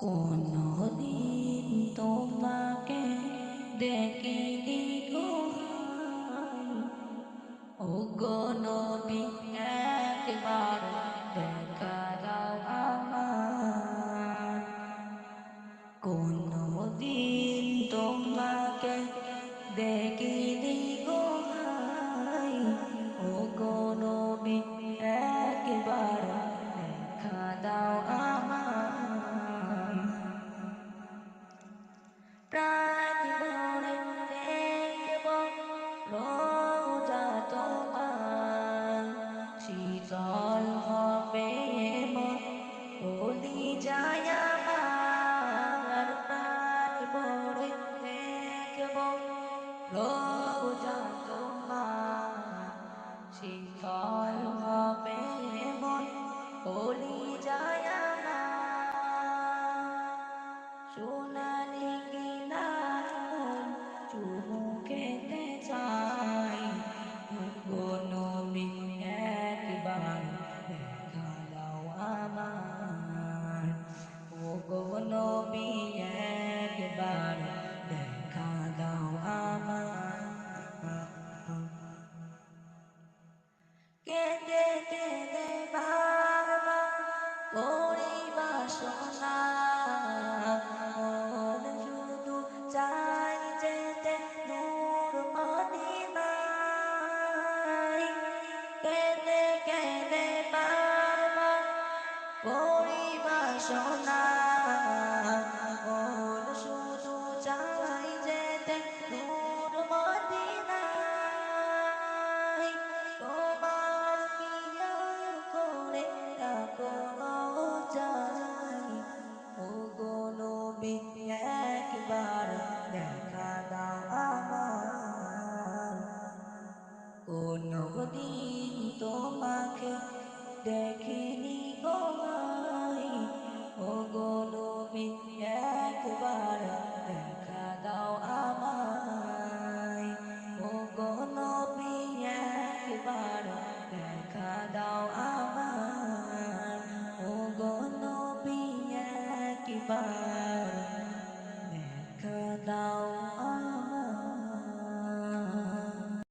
কোনদিন তোমাকে দেখিনি গো হায়, ওগো নবী একবার দেখা দাও আমার। কোনদিন তোমাকে দেখিনি গো হায়, ওগো নবী একবার দেখা দাও আমার। প্রাণ ভরে দেখব রোজা তোমার, শীতল হবে মন বলি যায় আমার। প্রাণ ভরে দেখব রোজা তোমার, শীতল হবে মন বলি যায় আমার। সোনালি কিনার মন চুমু খেতে চাই, ওগো নবী একবার দেখা দাও আমার। ওগো নবী একবার দেখা দাও আমার। কেঁদে কেঁদে বারবার করি বাসনা, মন শুধু চাই যেতে নূর মদিনায়। কেঁদে কেঁদে বারবার করি বাসনা, মন শুধু চাই যেতে নূর মদিনায়। তোমার পিয়া করে রাখো চাই, ওগো নবী একবার দেখা দাও আমার। কোনদিন তোমাকে দেখিনি গো ভাই, ওগো নবী একবার দেখা দাও আমায়। ওগো নবী একবার দেখা দাও আমার। ওগো নবী একবার